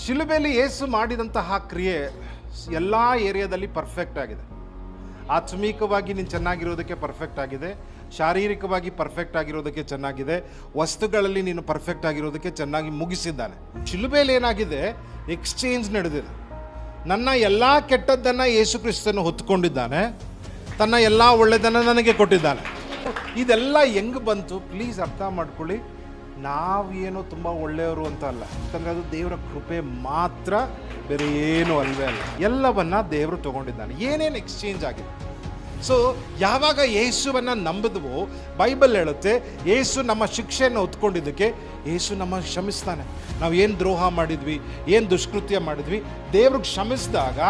ಶಿಲುಬೆಯಲ್ಲಿ ಯೇಸು ಮಾಡಿದಂತಹ ಕ್ರಿಯೆ ಎಲ್ಲ ಏರಿಯಾದಲ್ಲಿ ಪರ್ಫೆಕ್ಟ್ ಆಗಿದೆ. ಆತ್ಮಿಕವಾಗಿ ನೀನು ಚೆನ್ನಾಗಿರೋದಕ್ಕೆ ಪರ್ಫೆಕ್ಟ್ ಆಗಿದೆ, ಶಾರೀರಿಕವಾಗಿ ಪರ್ಫೆಕ್ಟ್ ಆಗಿರೋದಕ್ಕೆ ಚೆನ್ನಾಗಿದೆ, ವಸ್ತುಗಳಲ್ಲಿ ನೀನು ಪರ್ಫೆಕ್ಟ್ ಆಗಿರೋದಕ್ಕೆ ಚೆನ್ನಾಗಿ ಮುಗಿಸಿದ್ದಾನೆ. ಶಿಲುಬೆಯಲ್ಲಿ ಏನಾಗಿದೆ, ಎಕ್ಸ್ಚೇಂಜ್ ನಡೆದಿದೆ. ನನ್ನ ಎಲ್ಲ ಕೆಟ್ಟದ್ದನ್ನು ಯೇಸು ಕ್ರಿಸ್ತನು ಹೊತ್ಕೊಂಡಿದ್ದಾನೆ, ತನ್ನ ಎಲ್ಲ ಒಳ್ಳೆಯದನ್ನು ನನಗೆ ಕೊಟ್ಟಿದ್ದಾನೆ. ಇದೆಲ್ಲ ಹೆಂಗೆ ಬಂತು ಪ್ಲೀಸ್ ಅರ್ಥ ಮಾಡ್ಕೊಳ್ಳಿ. ನಾವೇನೋ ತುಂಬ ಒಳ್ಳೆಯವರು ಅಂತ ಅಲ್ಲ, ಯಾಕಂದರೆ ಅದು ದೇವರ ಕೃಪೆ ಮಾತ್ರ, ಬೇರೆ ಏನೂ ಅಲ್ವೇ ಅಲ್ಲ. ಎಲ್ಲವನ್ನ ದೇವರು ತಗೊಂಡಿದ್ದಾನೆ. ಏನೇನು ಎಕ್ಸ್ಚೇಂಜ್ ಆಗಿದೆ. ಸೊ ಯಾವಾಗ ಯೇಸುವನ್ನು ನಂಬಿದ್ವೋ ಬೈಬಲ್ ಹೇಳುತ್ತೆ, ಯೇಸು ನಮ್ಮ ಶಿಕ್ಷೆಯನ್ನು ಹೊತ್ಕೊಂಡಿದ್ದಕ್ಕೆ ಯೇಸು ನಮ್ಮ ಕ್ಷಮಿಸ್ತಾನೆ. ನಾವು ಏನು ದ್ರೋಹ ಮಾಡಿದ್ವಿ, ಏನು ದುಷ್ಕೃತ್ಯ ಮಾಡಿದ್ವಿ, ದೇವ್ರಿಗೆ ಕ್ಷಮಿಸಿದಾಗ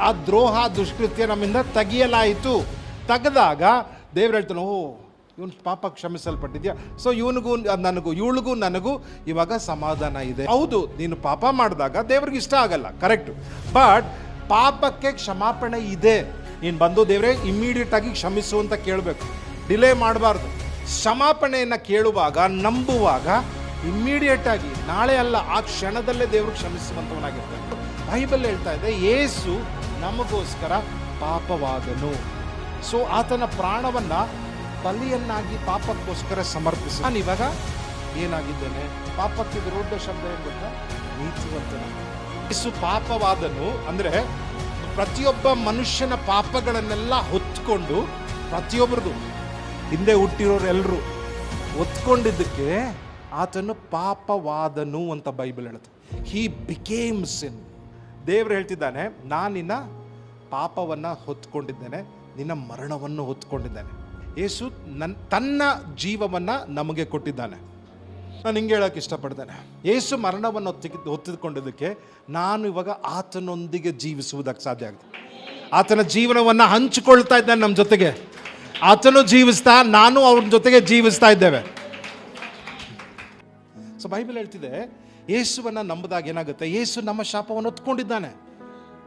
ಆ ದ್ರೋಹ ದುಷ್ಕೃತ್ಯ ನಮ್ಮಿಂದ ತೆಗೆಯಲಾಯಿತು. ತೆಗೆದಾಗ ದೇವ್ರು ಹೇಳ್ತಾನೆ, ಓ ಇವನು ಪಾಪ ಕ್ಷಮಿಸಲ್ಪಟ್ಟಿದ್ಯಾ, ಸೊ ಇವನಿಗೂ ನನಗೂ ಇವಳಿಗೂ ನನಗೂ ಇವಾಗ ಸಮಾಧಾನ ಇದೆ. ಹೌದು, ನೀನು ಪಾಪ ಮಾಡಿದಾಗ ದೇವ್ರಿಗೆ ಇಷ್ಟ ಆಗಲ್ಲ, ಕರೆಕ್ಟು. ಬಟ್ ಪಾಪಕ್ಕೆ ಕ್ಷಮಾಪಣೆ ಇದೆ. ನೀನು ಬಂದು ದೇವರೇ ಇಮ್ಮಿಡಿಯೇಟ್ ಆಗಿ ಕ್ಷಮಿಸು ಅಂತ ಕೇಳಬೇಕು, ಡಿಲೇ ಮಾಡಬಾರ್ದು. ಕ್ಷಮಾಪಣೆಯನ್ನು ಕೇಳುವಾಗ, ನಂಬುವಾಗ ಇಮ್ಮಿಡಿಯೇಟ್ ಆಗಿ, ನಾಳೆ ಅಲ್ಲ ಆ ಕ್ಷಣದಲ್ಲೇ ದೇವರು ಕ್ಷಮಿಸುವಂಥವನಾಗಿರ್ತಾನೆ. ಬೈಬಲ್ ಹೇಳ್ತಾ ಇದೆ, ಯೇಸು ನಮಗೋಸ್ಕರ ಪಾಪವಾದನು. ಸೊ ಆತನ ಪ್ರಾಣವನ್ನು ಬಲಿಯನ್ನಾಗಿ ಪಾಪಕ್ಕೋಸ್ಕರ ಸಮರ್ಪಿಸಿ ನಾನು ಇವಾಗ ಏನಾಗಿದ್ದೇನೆ, ಪಾಪಕ್ಕೆ ವಿರುದ್ಧ ಶಬ್ದ ಏನು ಗೊತ್ತಾ, ನೀತಿವಂತನ. ಯೇಸು ಪಾಪವಾದನು ಅಂದರೆ ಪ್ರತಿಯೊಬ್ಬ ಮನುಷ್ಯನ ಪಾಪಗಳನ್ನೆಲ್ಲ ಹೊತ್ಕೊಂಡು, ಪ್ರತಿಯೊಬ್ಬರದು ಹಿಂದೆ ಹುಟ್ಟಿರೋರೆಲ್ಲರೂ ಹೊತ್ಕೊಂಡಿದ್ದಕ್ಕೆ ಆತನು ಪಾಪವಾದನು ಅಂತ ಬೈಬಲ್ ಹೇಳುತ್ತೆ. ಹಿ ಬಿಕೇಮ್ ಸಿನ್. ದೇವರು ಹೇಳ್ತಿದ್ದಾನೆ, ನಾನು ನಿನ್ನ ಪಾಪವನ್ನು ಹೊತ್ಕೊಂಡಿದ್ದೇನೆ, ನಿನ್ನ ಮರಣವನ್ನು ಹೊತ್ಕೊಂಡಿದ್ದೇನೆ. ಯೇಸು ತನ್ನ ಜೀವವನ್ನು ನಮಗೆ ಕೊಟ್ಟಿದ್ದಾನೆ. ನಾನು ಹಿಂಗೆ ಹೇಳೋಕ್ಕೆ ಇಷ್ಟಪಡ್ತೇನೆ, ಯೇಸು ಮರಣವನ್ನು ಹೊತ್ತಿಕೊಂಡಿದ್ದಕ್ಕೆ ನಾನು ಇವಾಗ ಆತನೊಂದಿಗೆ ಜೀವಿಸುವುದಕ್ಕೆ ಸಾಧ್ಯ ಆಗಿದೆ. ಆತನ ಜೀವನವನ್ನು ಹಂಚಿಕೊಳ್ತಾ ಇದ್ದಾನೆ ನಮ್ಮ ಜೊತೆಗೆ. ಆತನು ಜೀವಿಸ್ತಾ, ನಾನು ಅವ್ರ ಜೊತೆಗೆ ಜೀವಿಸ್ತಾ ಇದ್ದೇವೆ. ಸೊ ಬೈಬಲ್ ಹೇಳ್ತಿದೆ, ಯೇಸುವನ್ನು ನಂಬಿದಾಗ ಏನಾಗುತ್ತೆ, ಯೇಸು ನಮ್ಮ ಶಾಪವನ್ನು ಹೊತ್ಕೊಂಡಿದ್ದಾನೆ.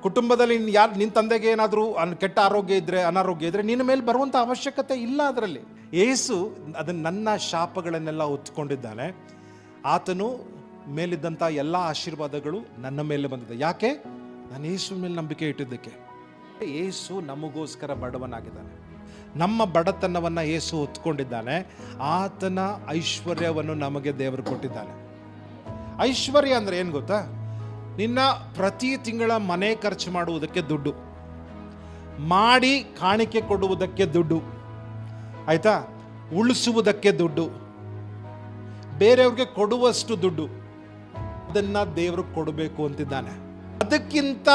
ಕುಟುಂಬದಲ್ಲಿ ನಿನ್ನ ತಂದೆಗೆ ಏನಾದರೂ ಕೆಟ್ಟ ಆರೋಗ್ಯ ಇದ್ದರೆ, ಅನಾರೋಗ್ಯ ಇದ್ದರೆ ನಿನ್ನ ಮೇಲೆ ಬರುವಂಥ ಅವಶ್ಯಕತೆ ಇಲ್ಲ. ಅದರಲ್ಲಿ ಯೇಸು ಅದನ್ನು ನನ್ನ ಶಾಪಗಳನ್ನೆಲ್ಲ ಹೊತ್ಕೊಂಡಿದ್ದಾನೆ. ಆತನು ಮೇಲಿದ್ದಂಥ ಎಲ್ಲ ಆಶೀರ್ವಾದಗಳು ನನ್ನ ಮೇಲೆ ಬಂದಿದೆ. ಯಾಕೆ? ನಾನು ಯೇಸು ಮೇಲೆ ನಂಬಿಕೆ ಇಟ್ಟಿದ್ದಕ್ಕೆ. ಯೇಸು ನಮಗೋಸ್ಕರ ಬಡವನಾಗಿದ್ದಾನೆ. ನಮ್ಮ ಬಡತನವನ್ನು ಯೇಸು ಹೊತ್ಕೊಂಡಿದ್ದಾನೆ. ಆತನ ಐಶ್ವರ್ಯವನ್ನು ನಮಗೆ ದೇವರು ಕೊಟ್ಟಿದ್ದಾನೆ. ಐಶ್ವರ್ಯ ಅಂದರೆ ಏನು ಗೊತ್ತಾ? ನಿನ್ನ ಪ್ರತಿ ತಿಂಗಳ ಮನೆ ಖರ್ಚು ಮಾಡುವುದಕ್ಕೆ ದುಡ್ಡು, ಮಾಡಿ ಕಾಣಿಕೆ ಕೊಡುವುದಕ್ಕೆ ದುಡ್ಡು, ಆಯ್ತಾ, ಉಳಿಸುವುದಕ್ಕೆ ದುಡ್ಡು, ಬೇರೆಯವ್ರಿಗೆ ಕೊಡುವಷ್ಟು ದುಡ್ಡು, ಅದನ್ನ ದೇವರು ಕೊಡಬೇಕು ಅಂತಿದ್ದಾನೆ. ಅದಕ್ಕಿಂತ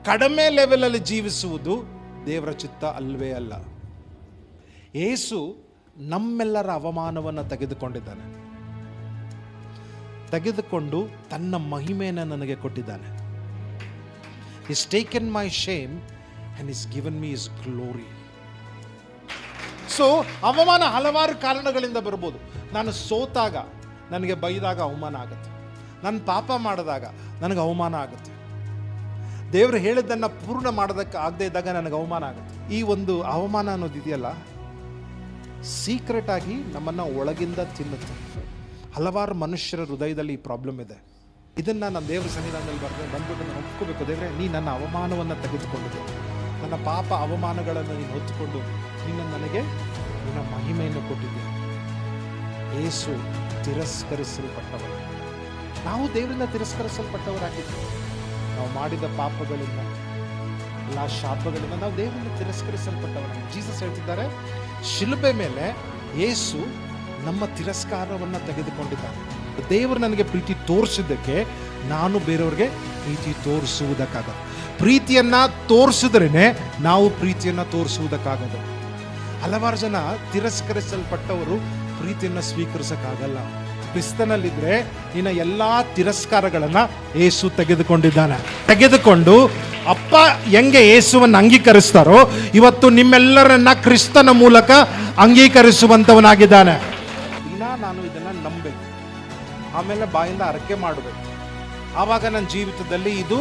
ಕಡಿಮೆ ಲೆವೆಲಲ್ಲಿ ಜೀವಿಸುವುದು ದೇವರ ಚಿತ್ತ ಅಲ್ವೇ ಅಲ್ಲ. ಯೇಸು ನಮ್ಮೆಲ್ಲರ ಅವಮಾನವನ್ನು ತೆಗೆದುಕೊಂಡಿದ್ದಾನೆ, ತೆಗೆದುಕೊಂಡು ತನ್ನ ಮಹಿಮೆಯನ್ನು ನನಗೆ ಕೊಟ್ಟಿದ್ದಾನೆ. He's taken my shame and he's given me his glory. So ಅವಮಾನ ಹಲವಾರು ಕಾರಣಗಳಿಂದ ಬರ್ಬೋದು. ನಾನು ಸೋತಾಗ ನನಗೆ ಬೈದಾಗ ಅವಮಾನ ಆಗುತ್ತೆ, ನಾನು ಪಾಪ ಮಾಡಿದಾಗ ನನಗೆ ಅವಮಾನ ಆಗುತ್ತೆ, ದೇವರು ಹೇಳಿದ್ದನ್ನು ಪೂರ್ಣ ಮಾಡೋದಕ್ಕೆ ಆಗದೆ ಇದ್ದಾಗ ನನಗೆ ಅವಮಾನ ಆಗುತ್ತೆ. ಈ ಒಂದು ಅವಮಾನ ಅನ್ನೋದಿದೆಯಲ್ಲ, ಸೀಕ್ರೆಟ್ ಆಗಿ ನಮ್ಮನ್ನು ಒಳಗಿಂದ ತಿನ್ನುತ್ತೆ. ಹಲವಾರು ಮನುಷ್ಯರ ಹೃದಯದಲ್ಲಿ ಈ ಪ್ರಾಬ್ಲಮ್ ಇದೆ. ಇದನ್ನು ನಾನು ದೇವರ ಸನ್ನಿಧಾನದಲ್ಲಿ ಬಂದ್ಬಿಟ್ಟು ನಾನು ಒಪ್ಕೋಬೇಕು. ದೇವರೇ, ನೀ ನನ್ನ ಅವಮಾನವನ್ನು ತೆಗೆದುಕೊಂಡಿದ್ದೆ, ನನ್ನ ಪಾಪ ಅವಮಾನಗಳನ್ನು ನೀನು ಹೊತ್ತುಕೊಂಡು ನೀನು ನನಗೆ ನಿನ್ನ ಮಹಿಮೆಯನ್ನು ಕೊಟ್ಟಿದ್ದೆ. ಯೇಸು ತಿರಸ್ಕರಿಸಲ್ಪಟ್ಟವರು. ನಾವು ದೇವರಿಂದ ತಿರಸ್ಕರಿಸಲ್ಪಟ್ಟವರಾಗಿದ್ದೇವೆ. ನಾವು ಮಾಡಿದ ಪಾಪಗಳಿಂದ, ಎಲ್ಲ ಶಾಪಗಳಿಂದ ನಾವು ದೇವರಿಂದ ತಿರಸ್ಕರಿಸಲ್ಪಟ್ಟವರಾಗಿ. ಜೀಸಸ್ ಹೇಳ್ತಿದ್ದಾರೆ, ಶಿಲುಬೆ ಮೇಲೆ ಯೇಸು ನಮ್ಮ ತಿರಸ್ಕಾರವನ್ನು ತೆಗೆದುಕೊಂಡಿದ್ದಾನೆ. ದೇವರು ನನಗೆ ಪ್ರೀತಿ ತೋರಿಸಿದ್ದಕ್ಕೆ ನಾನು ಬೇರೆಯವ್ರಿಗೆ ಪ್ರೀತಿ ತೋರಿಸುವುದಕ್ಕಾಗದು. ಪ್ರೀತಿಯನ್ನು ತೋರಿಸಿದ್ರೇ ನಾವು ಪ್ರೀತಿಯನ್ನು ತೋರಿಸುವುದಕ್ಕಾಗದು. ಹಲವಾರು ಜನ ತಿರಸ್ಕರಿಸಲ್ಪಟ್ಟವರು ಪ್ರೀತಿಯನ್ನು ಸ್ವೀಕರಿಸಕ್ಕಾಗಲ್ಲ. ಕ್ರಿಸ್ತನಲ್ಲಿದ್ದರೆ ನಿನ್ನ ಎಲ್ಲ ತಿರಸ್ಕಾರಗಳನ್ನು ಯೇಸು ತೆಗೆದುಕೊಂಡಿದ್ದಾನೆ. ತೆಗೆದುಕೊಂಡು ಅಪ್ಪ ಹೆಂಗೆ ಯೇಸುವನ್ನು ಅಂಗೀಕರಿಸ್ತಾರೋ ಇವತ್ತು ನಿಮ್ಮೆಲ್ಲರನ್ನ ಕ್ರಿಸ್ತನ ಮೂಲಕ ಅಂಗೀಕರಿಸುವಂಥವನಾಗಿದ್ದಾನೆ. ನಾನು ಇದನ್ನು ನಂಬಬೇಕು, ಆಮೇಲೆ ಬಾಯಿಂದ ಅರಕೆ ಮಾಡಬೇಕು. ಆವಾಗ ನನ್ನ ಜೀವಿತದಲ್ಲಿ ಇದು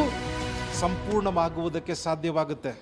ಸಂಪೂರ್ಣವಾಗುವುದಕ್ಕೆ ಸಾಧ್ಯವಾಗುತ್ತೆ.